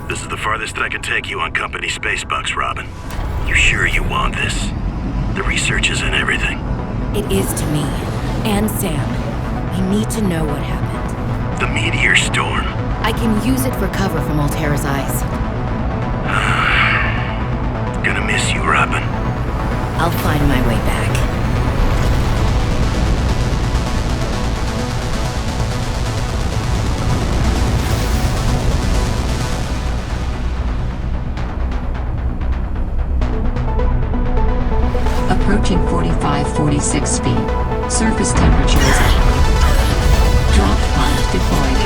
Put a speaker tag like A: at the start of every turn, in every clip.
A: This is the farthest I can take you on company space bucks, Robin. You sure you want this? The research is in everything.
B: It is to me. And Sam. We need to know what happened.
A: The meteor storm.
B: I can use it for cover from Altera's eyes.
A: Gonna miss you, Robin.
B: I'll find my way back.
C: Approaching 45-46 feet. Surface temperature is up. Drop pod deployed.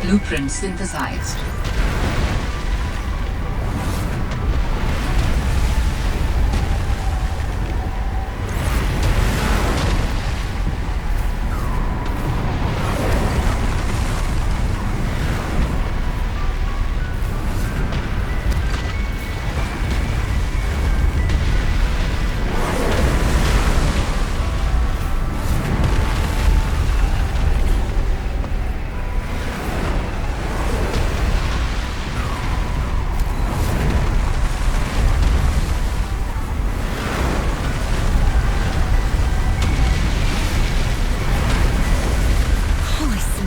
C: Blueprint synthesized.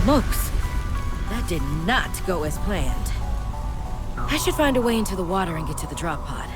B: Smokes! That did not go as planned. I should find a way into the water and get to the drop pod.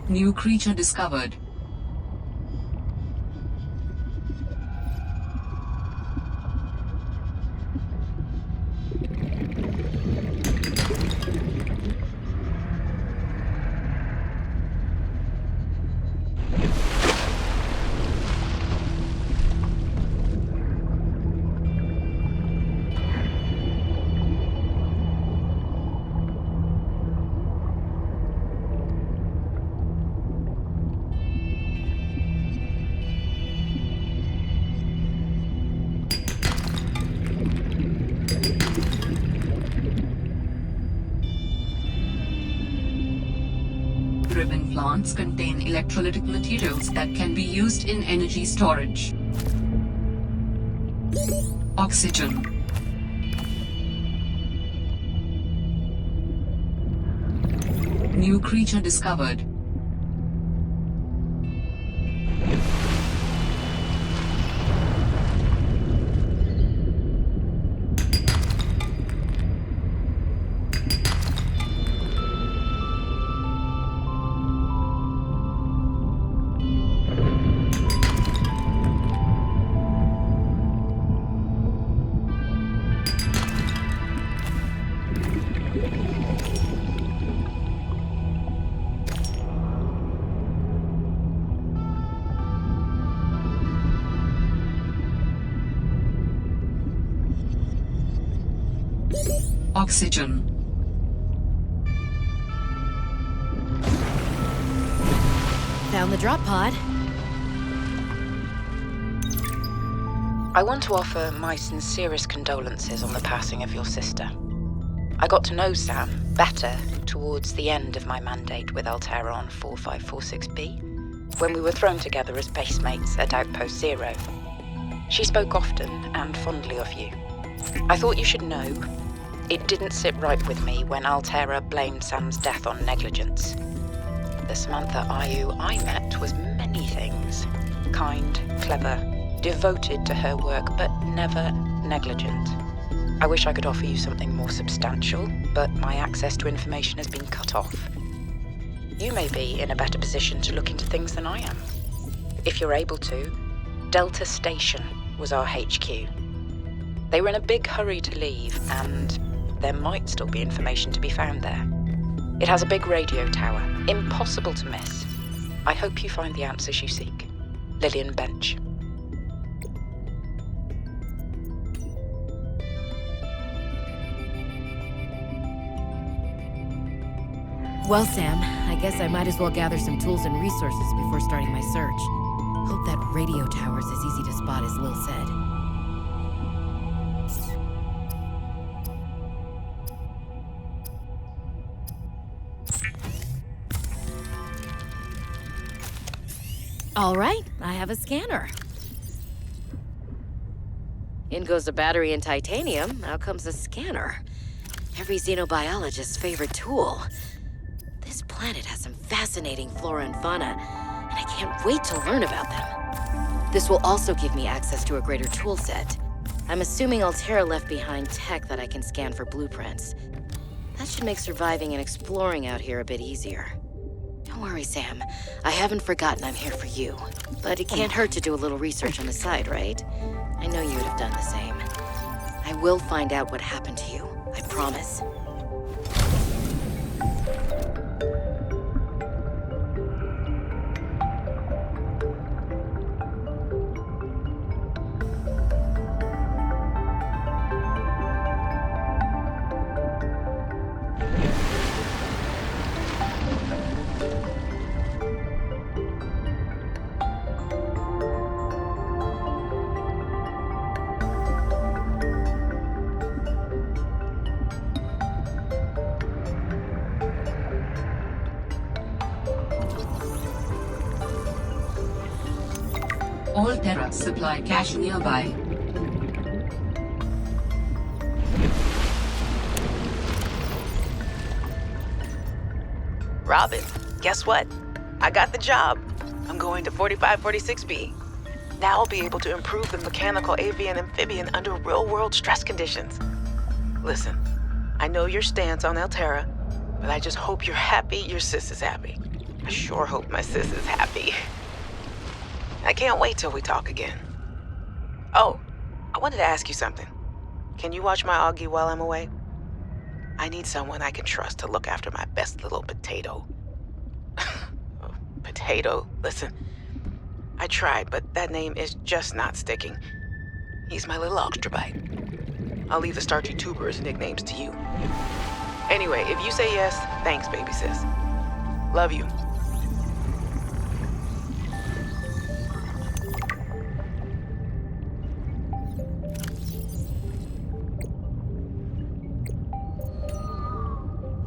C: New creature discovered. Driven plants contain electrolytic materials that can be used in energy storage. Oxygen. New creature discovered. Oxygen.
B: Found the drop pod.
D: I want to offer my sincerest condolences on the passing of your sister. I got to know Sam better towards the end of my mandate with Altera on 4546B, when we were thrown together as basemates at Outpost Zero. She spoke often and fondly of you. I thought you should know, it didn't sit right with me when Altera blamed Sam's death on negligence. The Samantha Ayu I met was many things. Kind, clever, devoted to her work, but never negligent. I wish I could offer you something more substantial, but my access to information has been cut off. You may be in a better position to look into things than I am. If you're able to, Delta Station was our HQ. They were in a big hurry to leave, and there might still be information to be found there. It has a big radio tower, impossible to miss. I hope you find the answers you seek. Lillian Bench.
B: Well, Sam, I guess I might as well gather some tools and resources before starting my search. Hope that radio tower's as easy to spot as Lil said. All right, I have a scanner. In goes a battery and titanium, out comes a scanner. Every xenobiologist's favorite tool. This planet has some fascinating flora and fauna, and I can't wait to learn about them. This will also give me access to a greater tool set. I'm assuming Altera left behind tech that I can scan for blueprints. That should make surviving and exploring out here a bit easier. Don't worry, Sam. I haven't forgotten I'm here for you. But it can't hurt to do a little research on the side, right? I know you would have done the same. I will find out what happened to you. I promise.
C: All Terra supply cache nearby.
E: Robin, guess what? I got the job. I'm going to 4546B. Now I'll be able to improve the mechanical avian amphibian under real-world stress conditions. Listen, I know your stance on Altera, but I just hope you're happy your sis is happy. I sure hope my sis is happy. I can't wait till we talk again. Oh, I wanted to ask you something. Can you watch my Augie while I'm away? I need someone I can trust to look after my best little potato. Potato, listen. I tried, but that name is just not sticking. He's my little Oxtrabite. I'll leave the starchy tubers nicknames to you. Anyway, if you say yes, thanks, baby sis. Love you.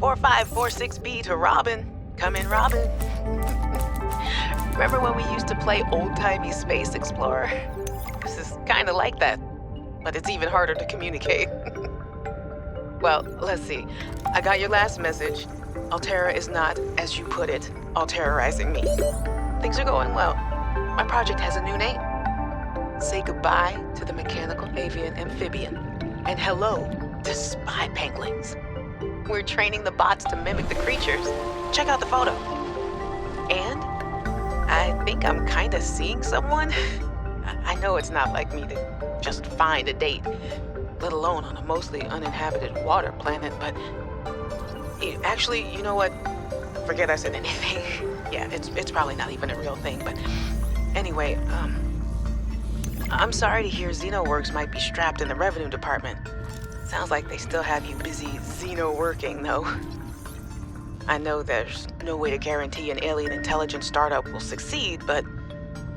E: Four 4546B to Robin. Come in, Robin. Remember when we used to play old-timey Space Explorer? This is kind of like that, but it's even harder to communicate. Well, let's see. I got your last message. Altera is not, as you put it, alterizing me. Things are going well. My project has a new name. Say goodbye to the mechanical avian amphibian, and hello to spy penguins. We're training the bots to mimic the creatures. Check out the photo. And I think I'm kind of seeing someone. I know it's not like me to just find a date, let alone on a mostly uninhabited water planet, but actually, you know what? Forget I said anything. Yeah, it's probably not even a real thing, but anyway, I'm sorry to hear XenoWorks might be strapped in the revenue department. Sounds like they still have you busy Xeno working, though. I know there's no way to guarantee an alien intelligence startup will succeed, but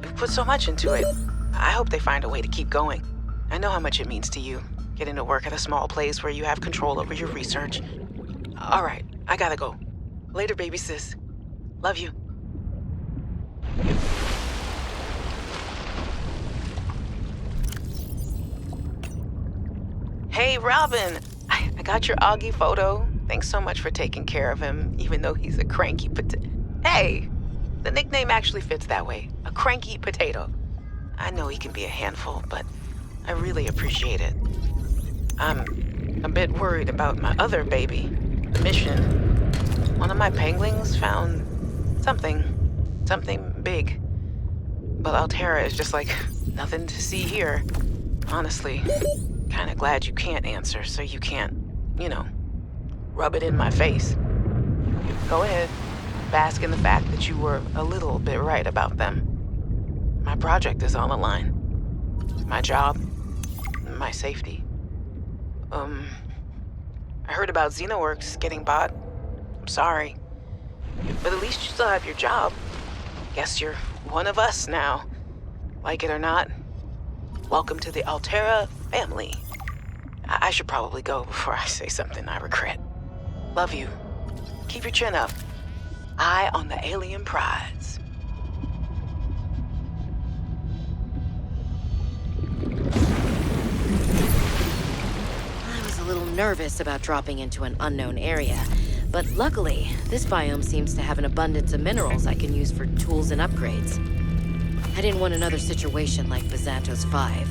E: you've put so much into it. I hope they find a way to keep going. I know how much it means to you. getting to work at a small place where you have control over your research. All right, I gotta go. Later, baby sis. Love you. Hey, Robin. I got your Augie photo. Thanks so much for taking care of him, even though he's a cranky potato. Hey, the nickname actually fits that way. A cranky potato. I know he can be a handful, but I really appreciate it. I'm a bit worried about my other baby, Mission. One of my penguins found something big. But Altera is just like nothing to see here. Honestly, kinda glad you can't answer so you can't, rub it in my face. Go ahead, bask in the fact that you were a little bit right about them. My project is on the line. My job, my safety. I heard about Xenoworks getting bought. I'm sorry. But at least you still have your job. Guess you're one of us now. Like it or not, welcome to the Altera family. I should probably go before I say something I regret. Love you. Keep your chin up. Eye on the alien prize.
B: I was a little nervous about dropping into an unknown area, but luckily, this biome seems to have an abundance of minerals I can use for tools and upgrades. I didn't want another situation like Bizantos 5.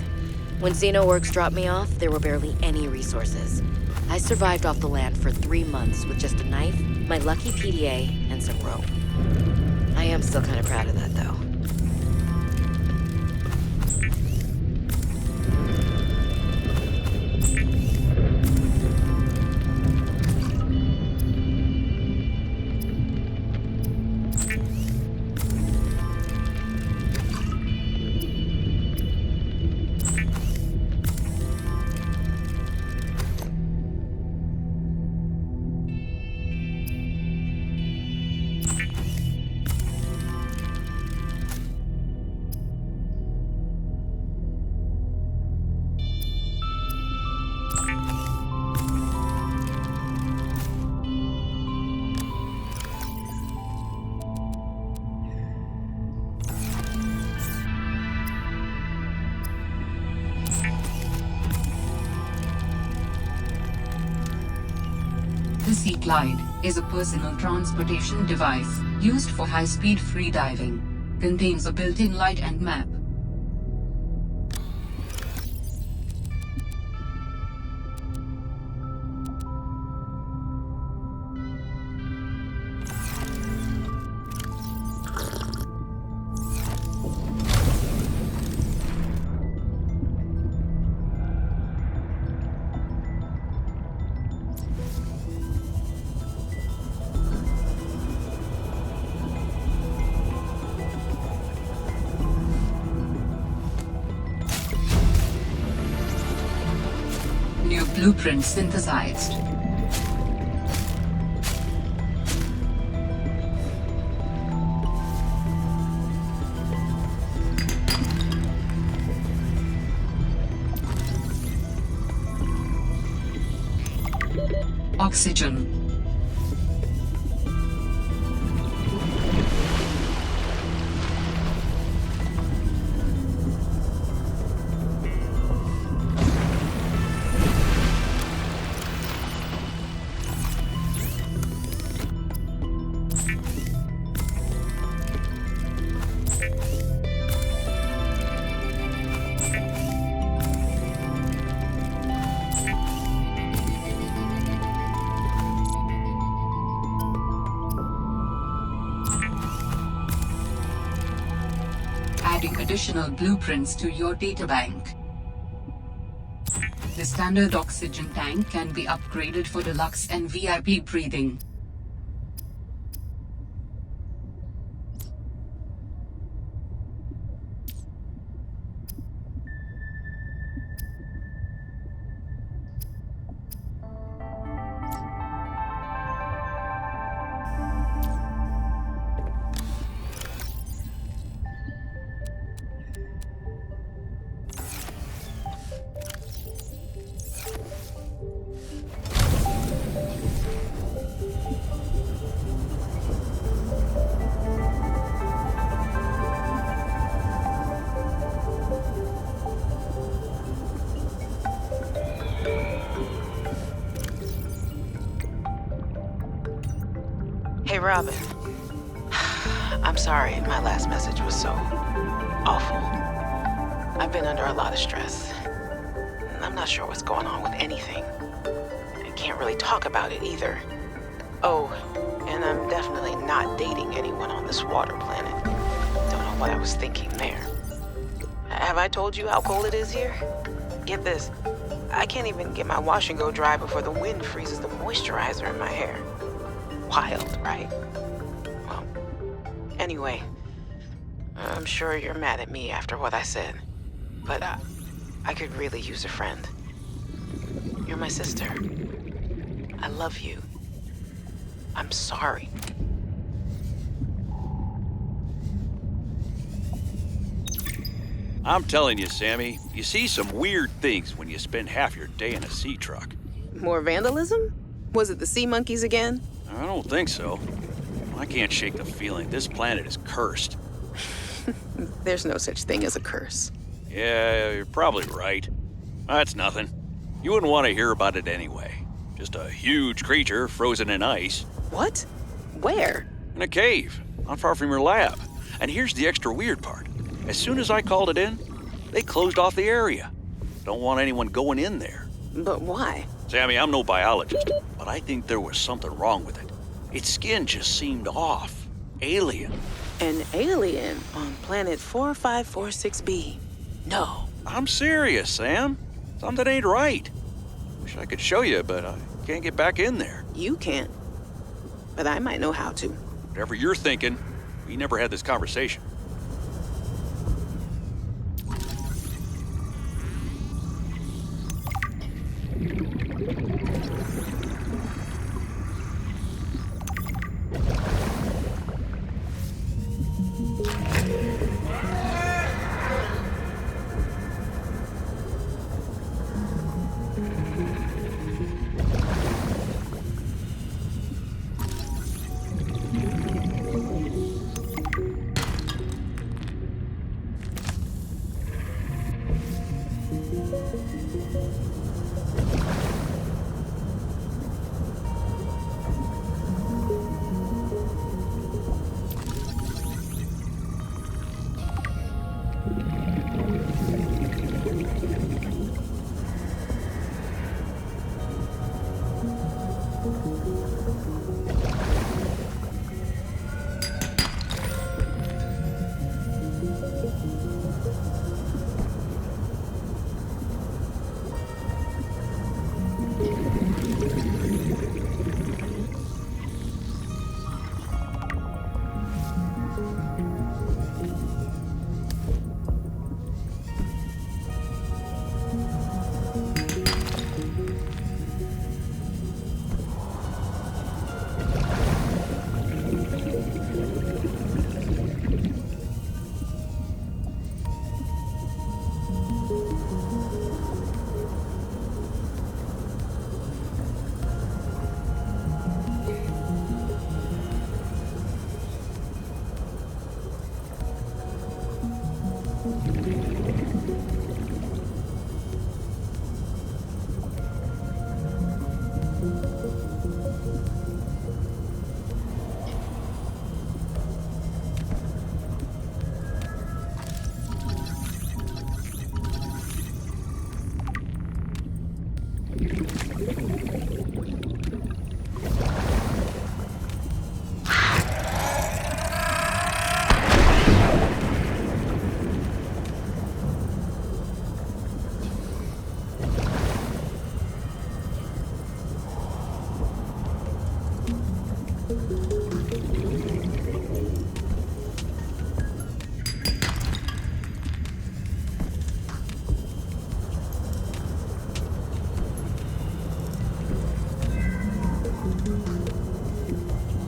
B: When Xenoworks dropped me off, there were barely any resources. I survived off the land for 3 months with just a knife, my lucky PDA, and some rope. I am still kind of proud of that, though.
C: The Seaglide is a personal transportation device used for high-speed freediving. Contains a built-in light and map. New blueprint synthesized. Oxygen. Adding additional blueprints to your databank. The standard oxygen tank can be upgraded for deluxe and VIP breathing.
E: Hey, Robin. I'm sorry my last message was so awful. I've been under a lot of stress. I'm not sure what's going on with anything. I can't really talk about it either. Oh, and I'm definitely not dating anyone on this water planet. Don't know what I was thinking there. Have I told you how cold it is here? Get this. I can't even get my wash and go dry before the wind freezes the moisturizer in my hair. Wild, right? Well, anyway, I'm sure you're mad at me after what I said, but I could really use a friend. You're my sister. I love you. I'm sorry.
F: I'm telling you, Sammy, you see some weird things when you spend half your day in a Seatruck.
E: More vandalism? Was it the sea monkeys again?
F: I don't think so. I can't shake the feeling this planet is cursed.
E: There's no such thing as a curse.
F: Yeah, you're probably right. That's nothing. You wouldn't want to hear about it anyway. Just a huge creature frozen in ice.
E: What? Where?
F: In a cave, not far from your lab. And here's the extra weird part. As soon as I called it in, they closed off the area. Don't want anyone going in there.
E: But why?
F: Sammy, I'm no biologist, but I think there was something wrong with it. Its skin just seemed off. Alien.
E: An alien on planet 4546b. No.
F: I'm serious, Sam. Something ain't right. Wish I could show you, but I can't get back in there.
E: You can't. But I might know how to.
F: Whatever you're thinking, we never had this conversation.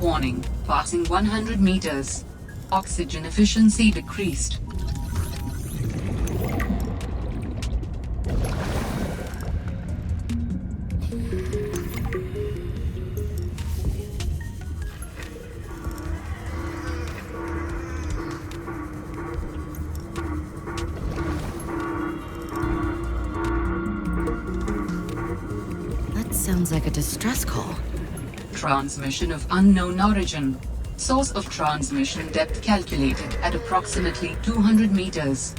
C: Warning, passing 100 meters. Oxygen efficiency decreased.
B: That sounds like a distress call.
C: transmission of unknown origin. Source of transmission depth calculated at approximately 200 meters.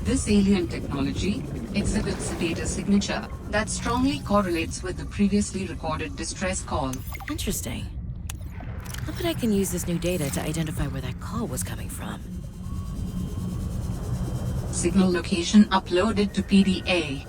C: This alien technology exhibits a data signature that strongly correlates with the previously recorded distress call.
B: Interesting. I'll bet I can use this new data to identify where that call was coming from.
C: Signal location uploaded to PDA.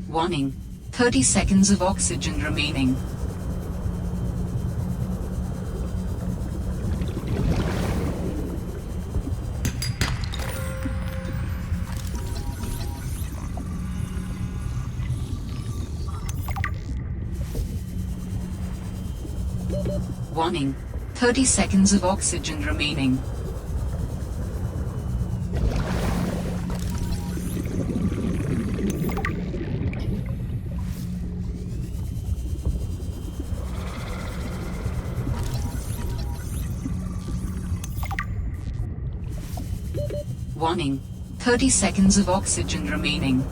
C: Warning, 30 seconds of oxygen remaining. Warning, 30 seconds of oxygen remaining. Warning, 30 seconds of oxygen remaining.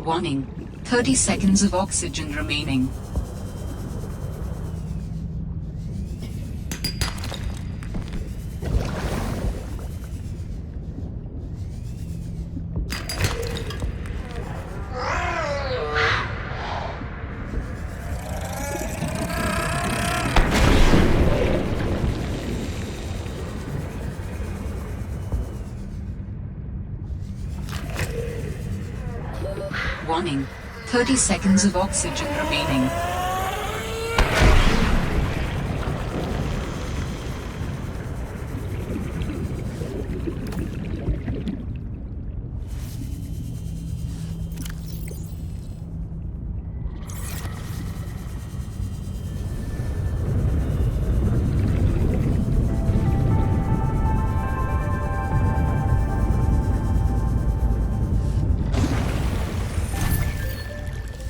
C: Warning, 30 seconds of oxygen remaining. Warning, 30 seconds of oxygen remaining.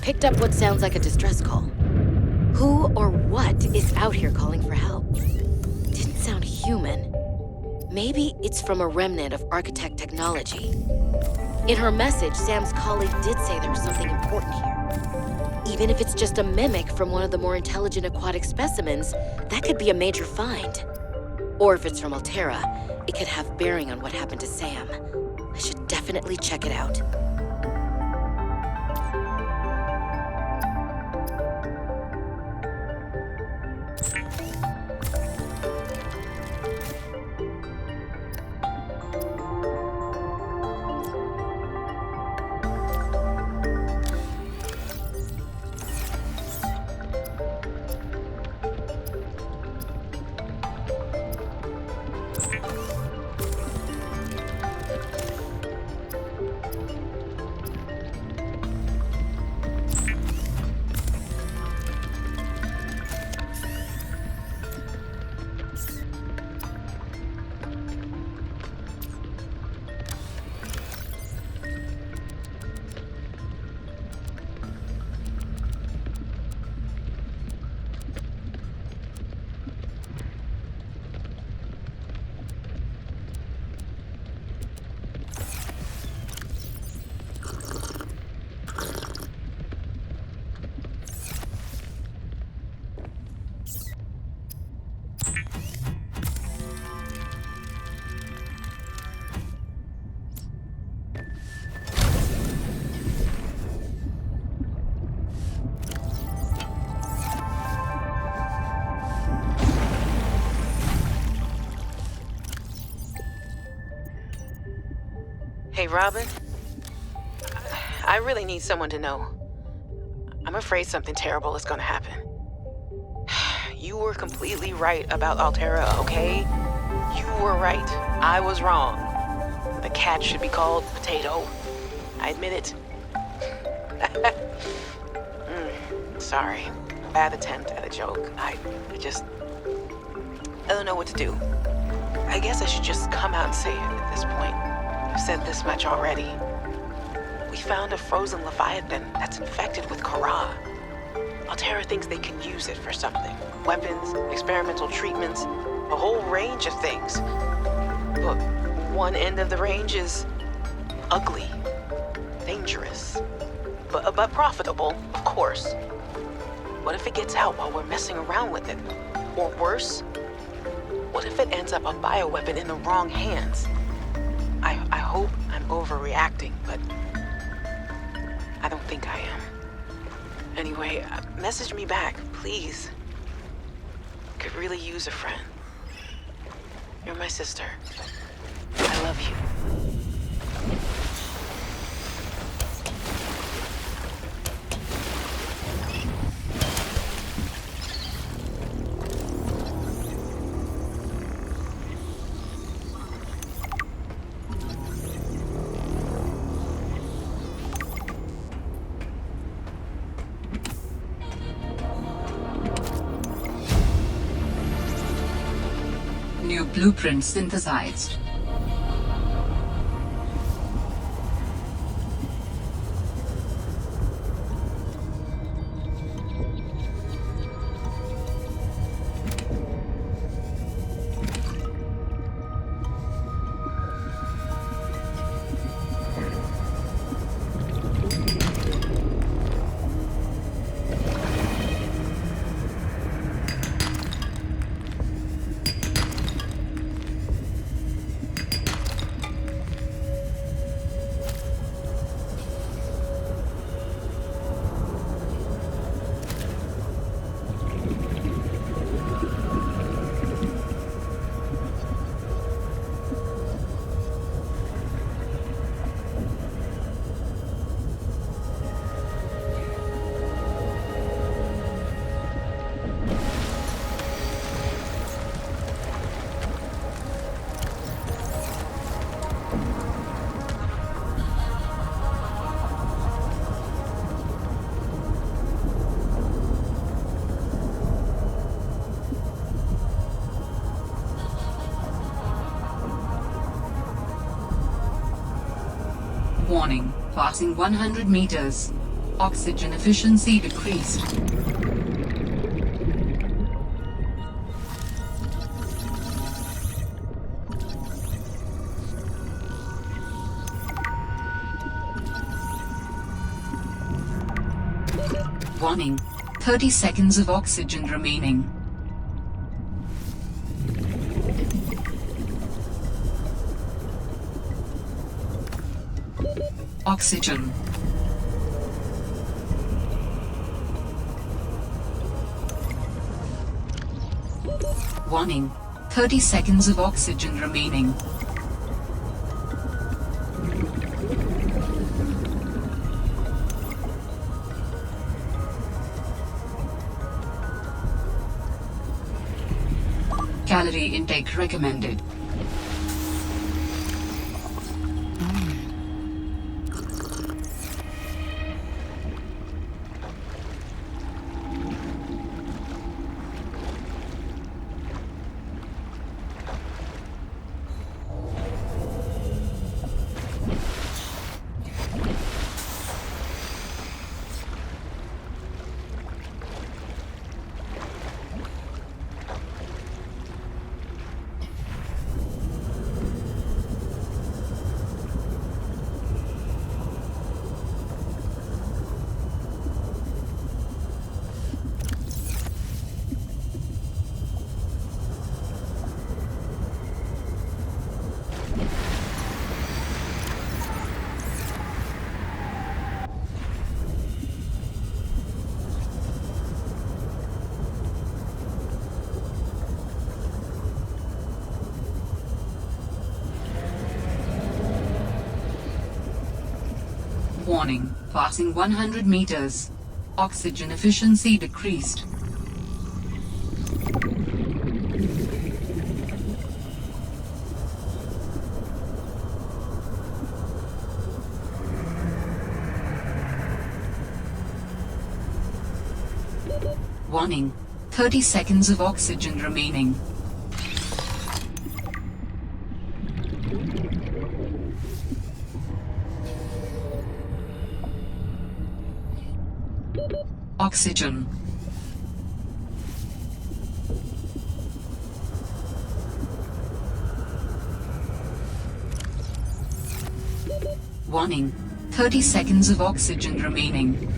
B: Picked up what sounds like a distress call. Who or what is out here calling for help? Didn't sound human. Maybe it's from a remnant of architect technology. In her message, Sam's colleague did say there was something important here. Even if it's just a mimic from one of the more intelligent aquatic specimens, that could be a major find. Or if it's from Altera, it could have bearing on what happened to Sam. I should definitely check it out.
E: Hey, Robin. I really need someone to know. I'm afraid something terrible is gonna happen. You were completely right about Altera, okay? You were right. I was wrong. The cat should be called Potato. I admit it. Sorry. Bad attempt at a joke. I don't know what to do. I guess I should just come out and say it at this point. I've said this much already. We found a frozen Leviathan that's infected with Kara. Altera thinks they can use it for something. Weapons, experimental treatments, a whole range of things. But one end of the range is ugly, dangerous, but profitable, of course. What if it gets out while we're messing around with it? Or worse, what if it ends up a bioweapon in the wrong hands? I hope I'm overreacting, but I don't think I am. Anyway, message me back, please. Could really use a friend. You're my sister. I love you.
C: New blueprint synthesized. Warning, passing 100 meters. Oxygen efficiency decreased. Warning. 30 seconds of oxygen remaining. Oxygen. Warning. 30 seconds of oxygen remaining. Calorie intake recommended. Warning. Passing 100 meters. Oxygen efficiency decreased. Warning. 30 seconds of oxygen remaining. Oxygen. Warning. 30 seconds of oxygen remaining.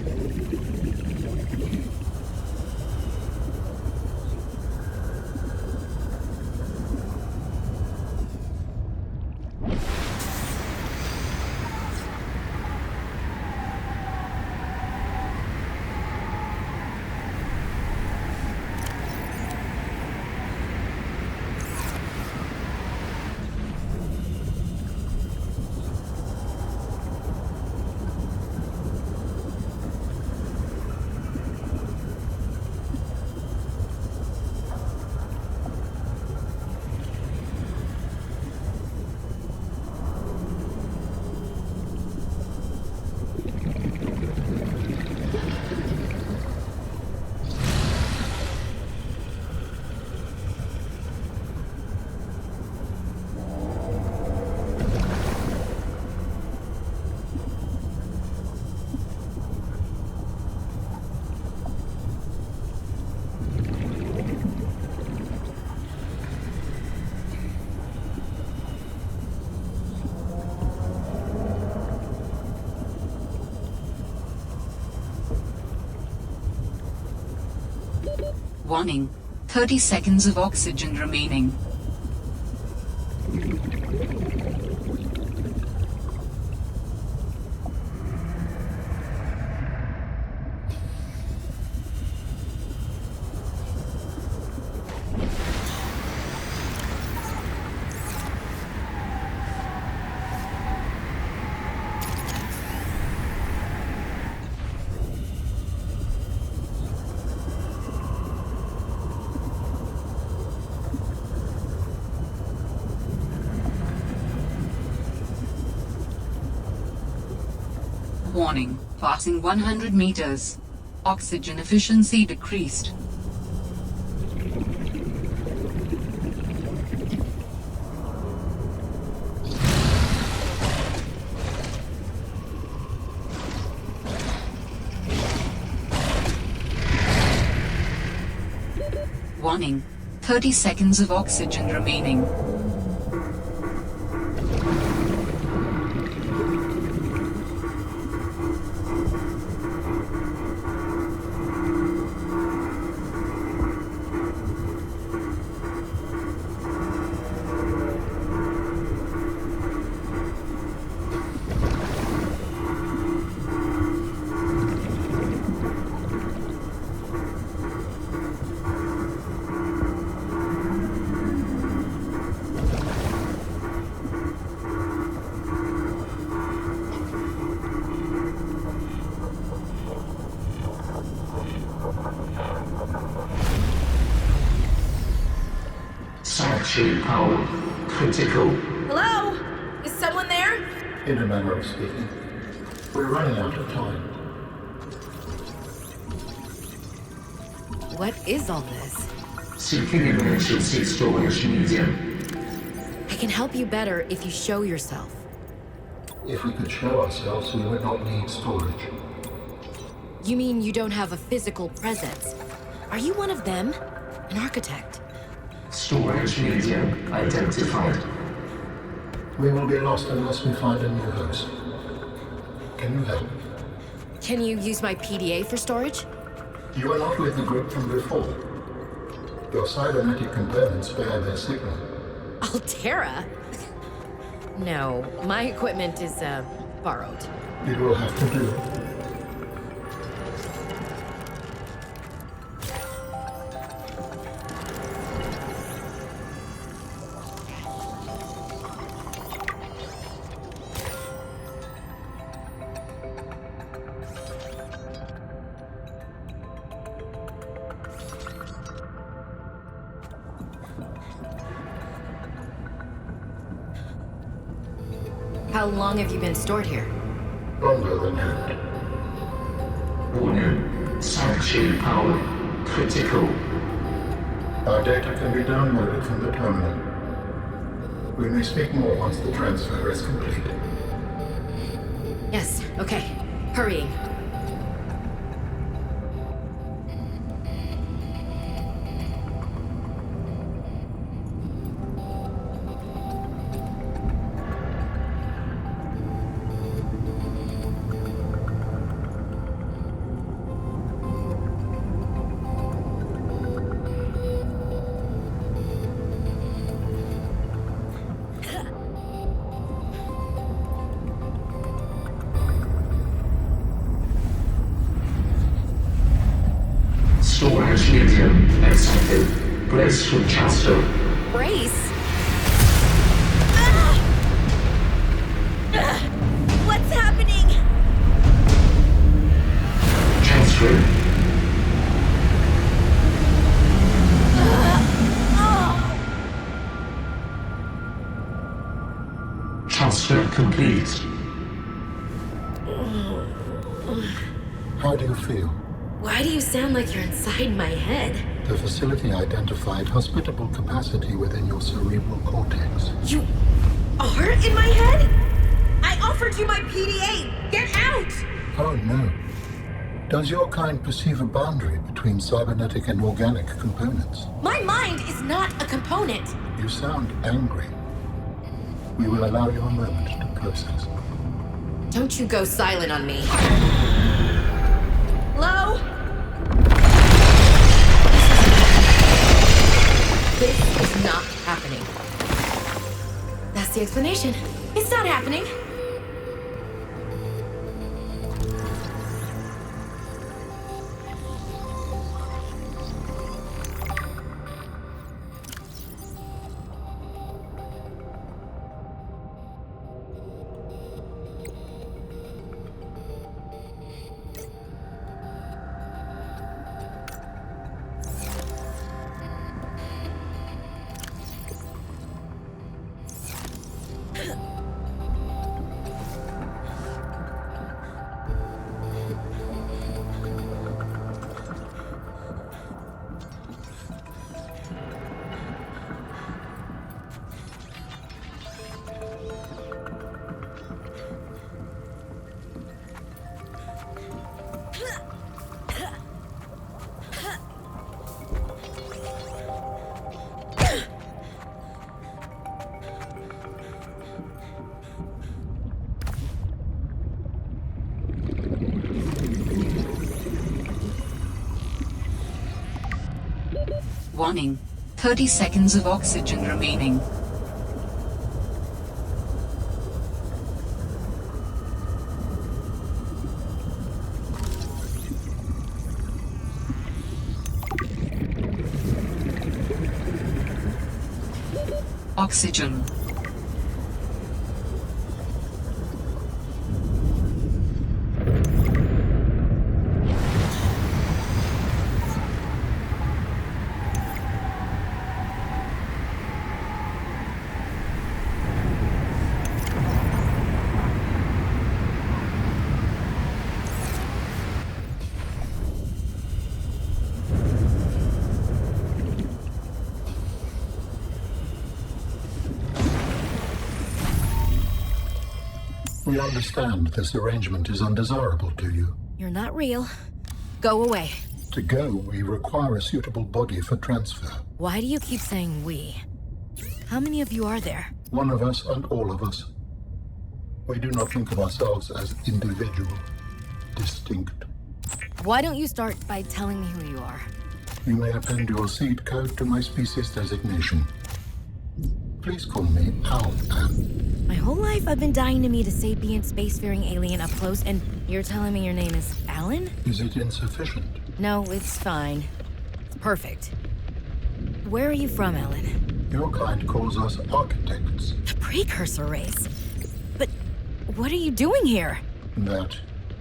C: Warning. 30 seconds of oxygen remaining. Warning. Passing 100 meters. Oxygen efficiency decreased. Warning. 30 seconds of oxygen remaining.
G: Sanctuary power critical.
B: Hello? Is someone there?
H: In a manner of speaking. We're running out of time.
B: What is all this?
G: Seeking emergency storage medium.
B: I can help you better if you show yourself.
H: If we could show ourselves, we would not need storage.
B: You mean you don't have a physical presence? Are you one of them? An architect?
G: Storage medium identified.
H: We will be lost unless we find a new host. Can you help?
B: Can you use my PDA for storage?
H: You are not with the group from before. Your cybernetic components bear their signal.
B: Altera? No, my equipment is, borrowed.
H: It will have to do.
B: How long have you been stored here?
H: Longer than hoped.
G: Warning. Sanctuary power critical.
H: Our data can be downloaded from the terminal. We may speak more once the transfer is complete.
B: Yes, okay. Hurrying.
G: Storage medium accepted. Brace for transfer.
B: Brace? What's happening?
G: Transfer. Transfer complete.
H: How do you feel?
B: Why do you sound like you're inside my head?
H: The facility identified hospitable capacity within your cerebral cortex.
B: You are in my head? I offered you my PDA! Get out!
H: Oh no. Does your kind perceive a boundary between cybernetic and organic components?
B: My mind is not a component!
H: You sound angry. We will allow you a moment to process.
B: Don't you go silent on me. Hello? This is not happening. That's the explanation. It's not happening.
C: Warning. 30 seconds of oxygen remaining. Oxygen.
H: We understand this arrangement is undesirable to you.
B: You're not real. Go away.
H: To go, we require a suitable body for transfer.
B: Why do you keep saying we? How many of you are there?
H: One of us and all of us. We do not think of ourselves as individual, distinct.
B: Why don't you start by telling me who you are?
H: You may append your seed code to my species designation. Please call me Al-An.
B: My whole life I've been dying to meet a sapient spacefaring alien up close, and you're telling me your name is Alan?
H: Is it insufficient?
B: No, it's fine. It's perfect. Where are you from, Alan?
H: Your kind calls us architects.
B: The Precursor race. But what are you doing here?
H: That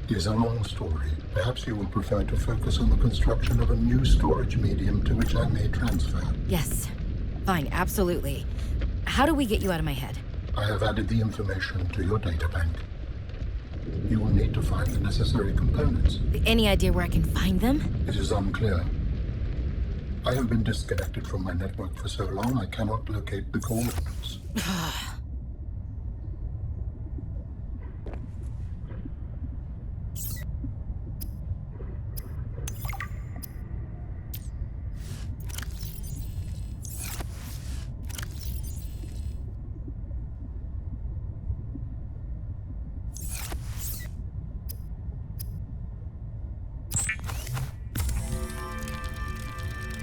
H: is a long story. Perhaps you will prefer to focus on the construction of a new storage medium to which I may transfer.
B: Yes. Fine, absolutely. How do we get you out of my head?
H: I have added the information to your databank. You will need to find the necessary components.
B: Any idea where I can find them?
H: It is unclear. I have been disconnected from my network for so long I cannot locate the coordinates.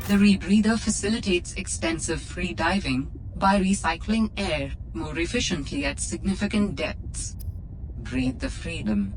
C: The rebreather facilitates extensive free diving by recycling air more efficiently at significant depths. Breathe the freedom.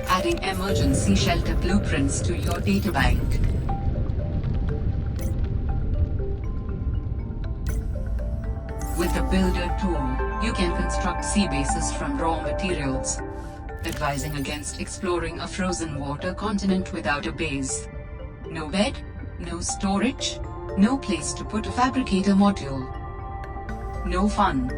C: Adding emergency shelter blueprints to your databank. With the Builder tool, you can construct sea bases from raw materials, advising against exploring a frozen water continent without a base. No bed, no storage, no place to put a fabricator module. No fun.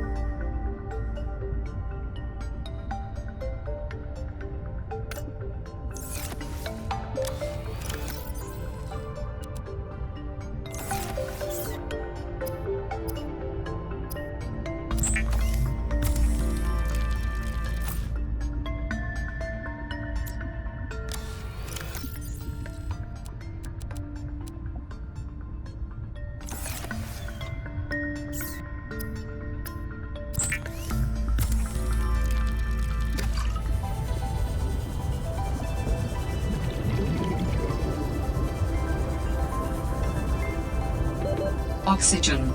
C: Oxygen.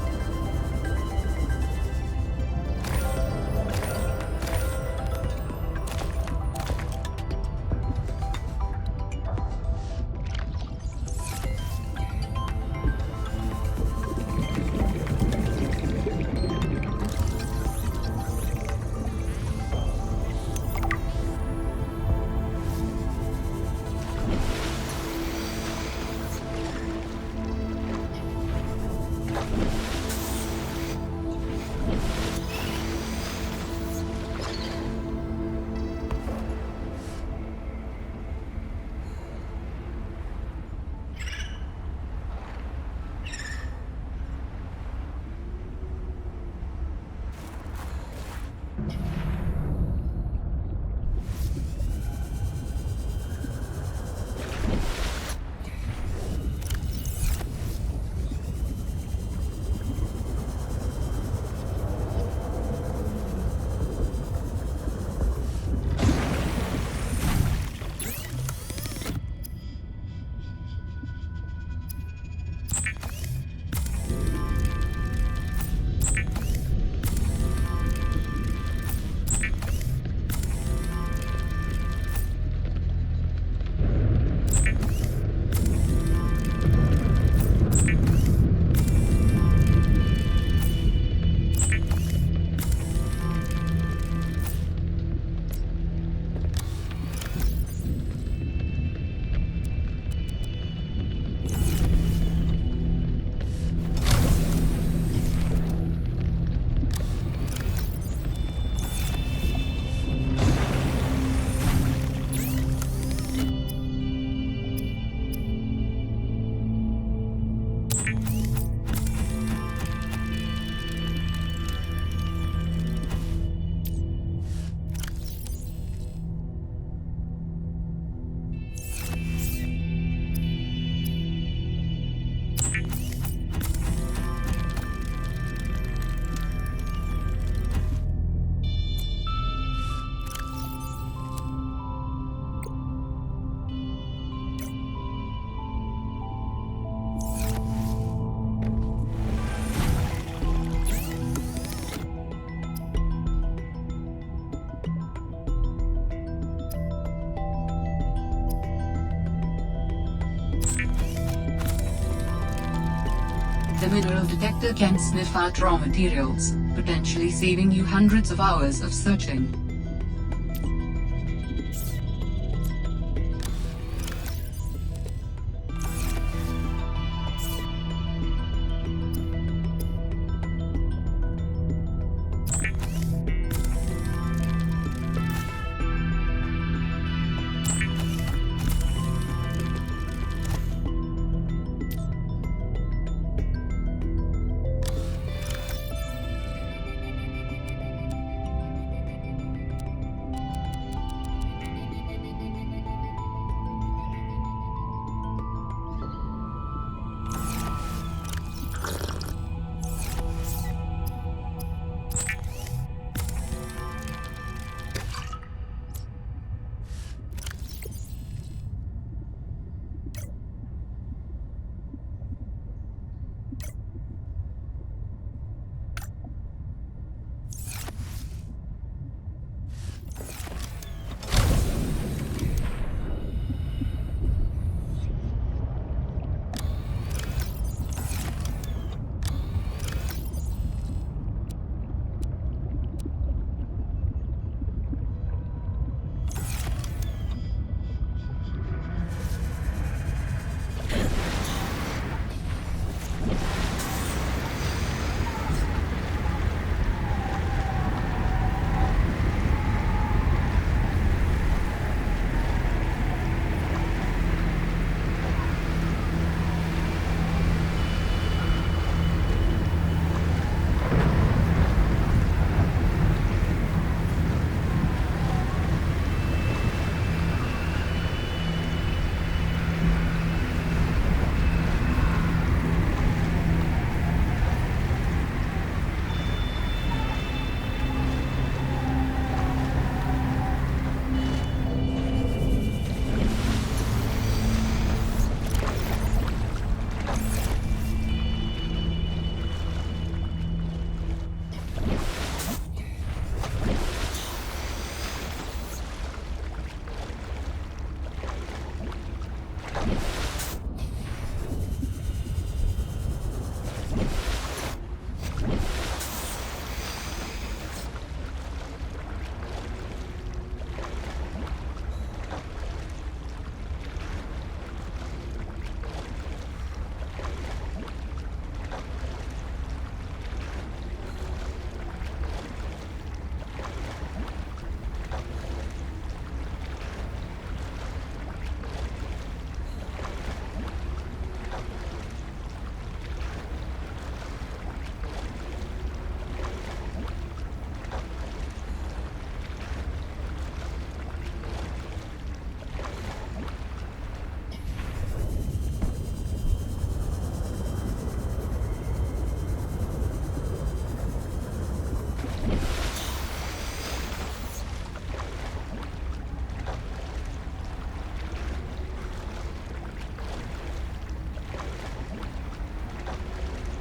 C: The mineral detector can sniff out raw materials, potentially saving you hundreds of hours of searching.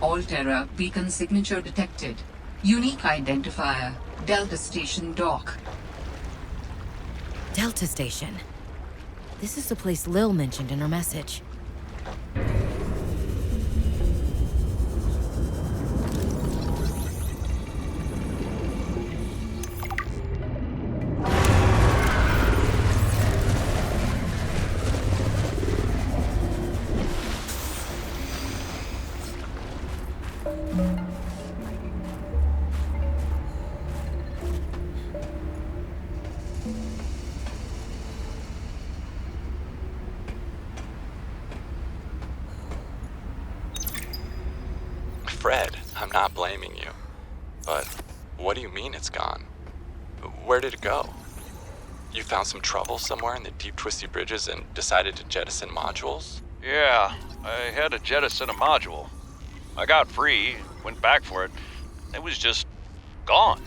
C: Alterra beacon signature detected. Unique identifier. Delta Station dock.
B: Delta Station. This is the place Lil mentioned in her message.
I: Fred, I'm not blaming you. But what do you mean it's gone? Where did it go? You found some trouble somewhere in the deep twisty bridges and decided to jettison modules?
F: Yeah, I had to jettison a module. I got free, went back for it. It was just gone.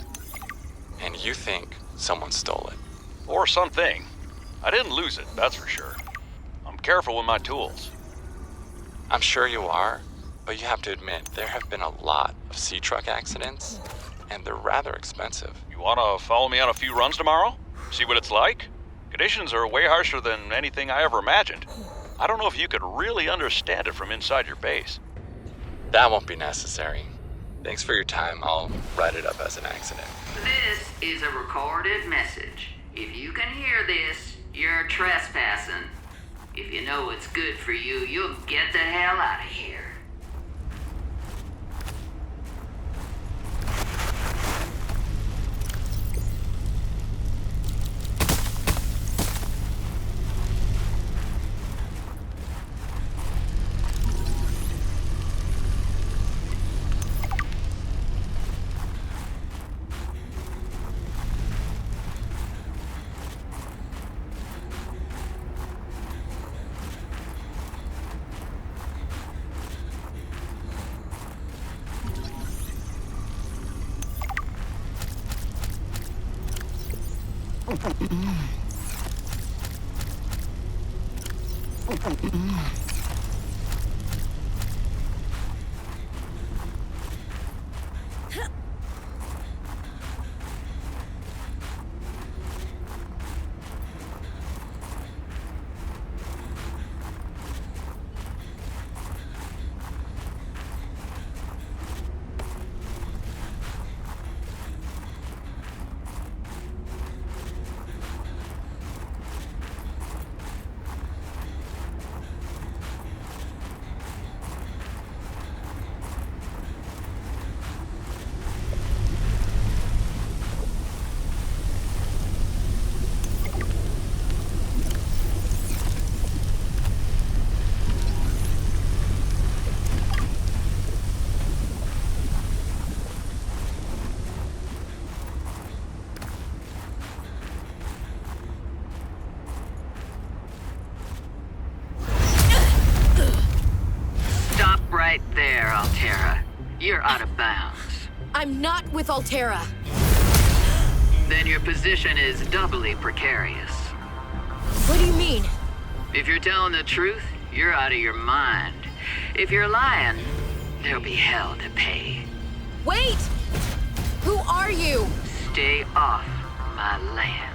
I: And you think someone stole it?
F: Or something. I didn't lose it, that's for sure. I'm careful with my tools.
I: I'm sure you are, but you have to admit there have been a lot of Seatruck accidents, and they're rather expensive.
F: You wanna follow me on a few runs tomorrow? See what it's like? Conditions are way harsher than anything I ever imagined. I don't know if you could really understand it from inside your base.
I: That won't be necessary. Thanks for your time. I'll write it up as an accident.
J: This is a recorded message. If you can hear this, you're trespassing. If you know what's good for you, you'll get the hell out of here. Right there, Altera. You're out of bounds.
B: I'm not with Altera.
J: Then your position is doubly precarious.
B: What do you mean?
J: If you're telling the truth, you're out of your mind. If you're lying, there'll be hell to pay.
B: Wait! Who are you?
J: Stay off my land.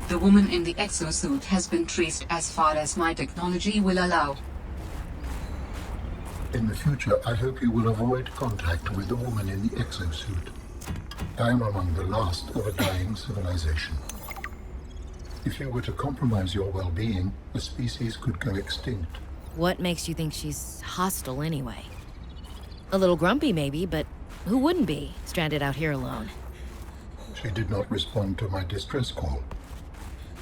C: The woman in the exosuit has been traced as far as my technology will allow.
H: In the future, I hope you will avoid contact with the woman in the exosuit. I am among the last of a dying civilization. If you were to compromise your well-being, the species could go extinct.
B: What makes you think she's hostile anyway? A little grumpy maybe, but who wouldn't be, stranded out here alone?
H: She did not respond to my distress call.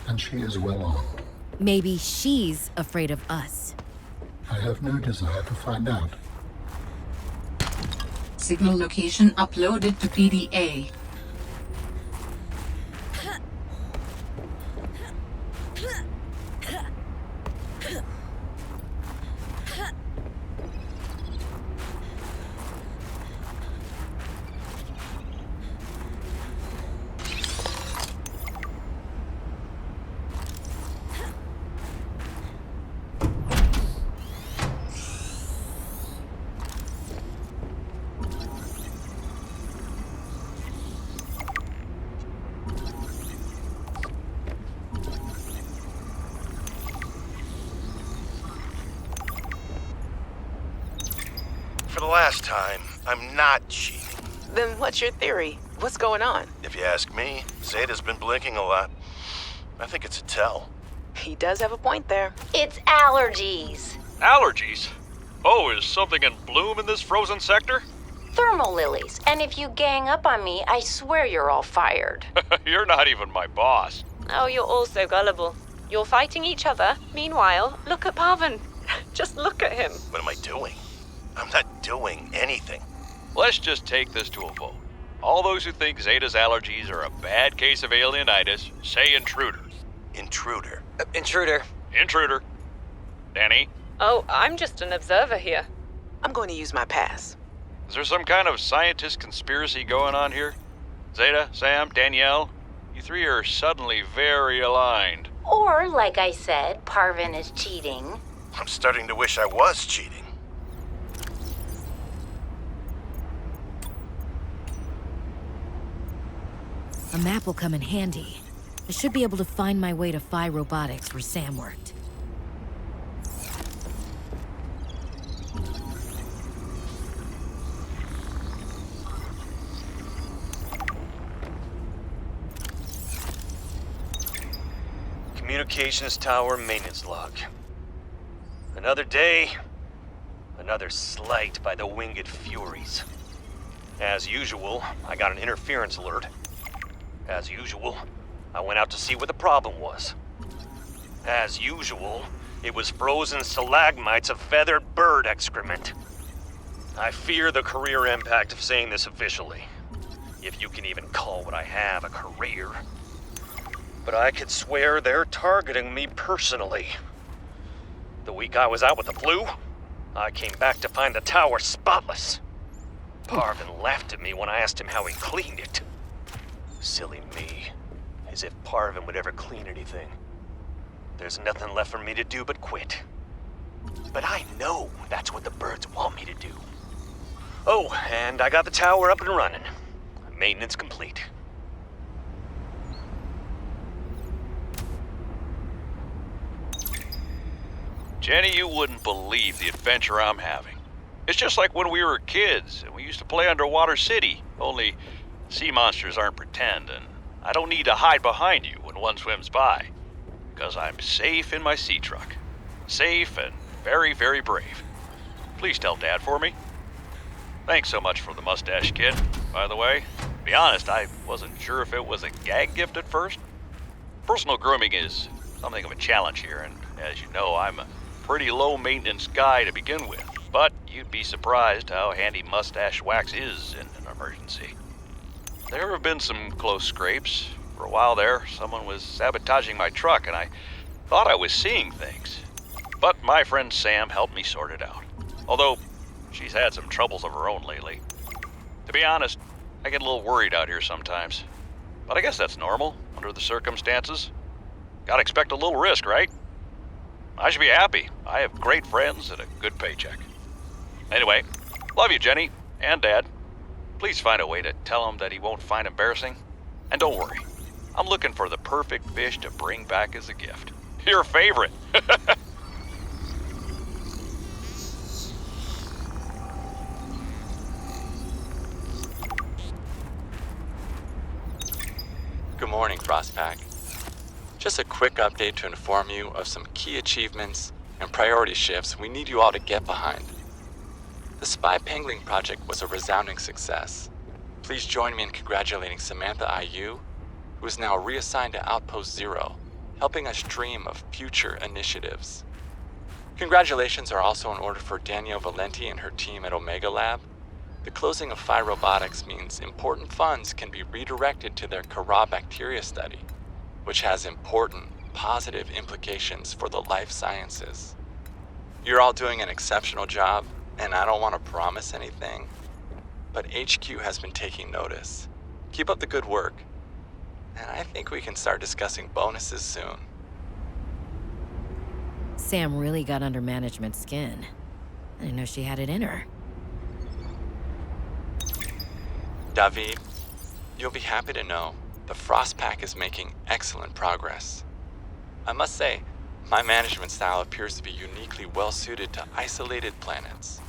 H: And she is well armed.
B: Maybe she's afraid of us.
H: I have no desire to find out.
C: Signal location uploaded to PDA.
A: For the last time, I'm not cheating.
E: Then what's your theory? What's going on?
A: If you ask me, Zeta's been blinking a lot. I think it's a tell.
E: He does have a point there.
K: It's allergies.
F: Allergies? Oh, is something in bloom in this frozen sector?
K: Thermal lilies. And if you gang up on me, I swear you're all fired.
F: You're not even my boss.
L: Oh, you're all so gullible. You're fighting each other. Meanwhile, look at Parvin. Just look at him.
A: What am I doing? I'm not doing anything.
F: Let's just take this to a vote. All those who think Zeta's allergies are a bad case of alienitis, say intruder.
A: Intruder.
M: Intruder.
F: Intruder. Danny?
L: Oh, I'm just an observer here.
E: I'm going to use my pass.
F: Is there some kind of scientist conspiracy going on here? Zeta, Sam, Danielle? You three are suddenly very aligned.
K: Or, like I said, Parvin is cheating.
A: I'm starting to wish I was cheating.
B: A map will come in handy. I should be able to find my way to Phi Robotics where Sam worked.
M: Communications tower maintenance log. Another day, another slight by the winged furies. As usual, I got an interference alert. As usual, I went out to see what the problem was. As usual, it was frozen stalagmites of feathered bird excrement. I fear the career impact of saying this officially, if you can even call what I have a career. But I could swear they're targeting me personally. The week I was out with the flu, I came back to find the tower spotless. Parvin laughed at me when I asked him how he cleaned it. Silly me. As if Parvin would ever clean anything. There's nothing left for me to do but quit. But I know that's what the birds want me to do. Oh, and I got the tower up and running. Maintenance complete.
F: Jenny, you wouldn't believe the adventure I'm having. It's just like when we were kids and we used to play Underwater City, only sea monsters aren't pretend, and I don't need to hide behind you when one swims by, because I'm safe in my Seatruck. Safe and very, very brave. Please tell Dad for me. Thanks so much for the mustache, kid, by the way. To be honest, I wasn't sure if it was a gag gift at first. Personal grooming is something of a challenge here, and as you know, I'm a pretty low-maintenance guy to begin with, but you'd be surprised how handy mustache wax is in an emergency. There have been some close scrapes. For a while there, someone was sabotaging my truck, and I thought I was seeing things. But my friend Sam helped me sort it out, although she's had some troubles of her own lately. To be honest, I get a little worried out here sometimes, but I guess that's normal under the circumstances. Gotta expect a little risk, right? I should be happy. I have great friends and a good paycheck. Anyway, love you, Jenny, and Dad. Please find a way to tell him that he won't find embarrassing. And don't worry, I'm looking for the perfect fish to bring back as a gift. Your favorite.
I: Good morning, Frostpack. Just a quick update to inform you of some key achievements and priority shifts we need you all to get behind. The Spy Pangling project was a resounding success. Please join me in congratulating Samantha IU, who is now reassigned to Outpost Zero, helping us dream of future initiatives. Congratulations are also in order for Danielle Valenti and her team at Omega Lab. The closing of Phi Robotics means important funds can be redirected to their Kara bacteria study, which has important, positive implications for the life sciences. You're all doing an exceptional job, and I don't want to promise anything, but HQ has been taking notice. Keep up the good work, and I think we can start discussing bonuses soon.
B: Sam really got under management's skin. I didn't know she had it in her.
I: David, you'll be happy to know the Frostpack is making excellent progress. I must say, my management style appears to be uniquely well-suited to isolated planets.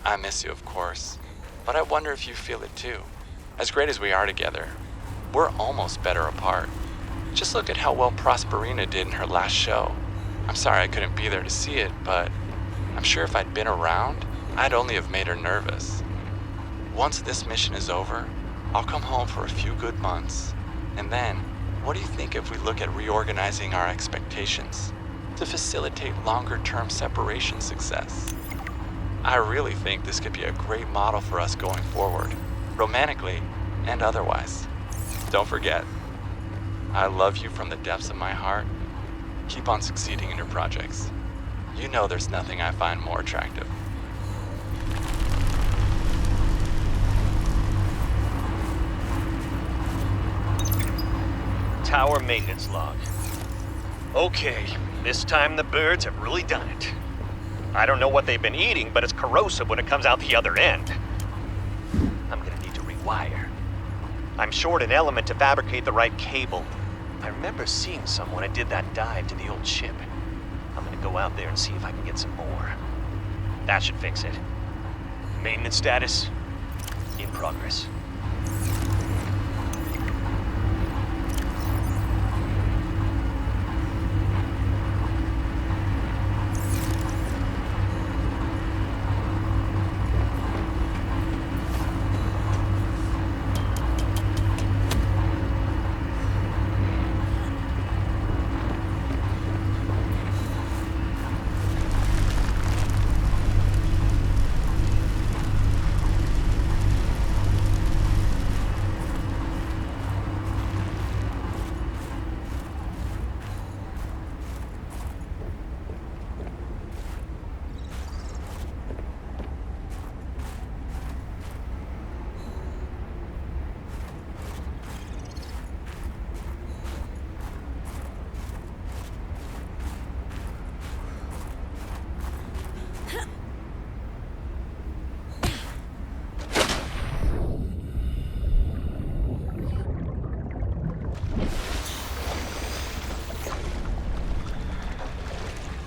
I: I miss you, of course, but I wonder if you feel it too. As great as we are together, we're almost better apart. Just look at how well Prosperina did in her last show. I'm sorry I couldn't be there to see it, but I'm sure if I'd been around, I'd only have made her nervous. Once this mission is over, I'll come home for a few good months. And then, what do you think if we look at reorganizing our expectations to facilitate longer-term separation success? I really think this could be a great model for us going forward, romantically and otherwise. Don't forget, I love you from the depths of my heart. Keep on succeeding in your projects. You know there's nothing I find more attractive.
M: Tower maintenance log. Okay, this time the birds have really done it. I don't know what they've been eating, but it's corrosive when it comes out the other end. I'm gonna need to rewire. I'm short an element to fabricate the right cable. I remember seeing some when I did that dive to the old ship. I'm gonna go out there and see if I can get some more. That should fix it. Maintenance status, in progress.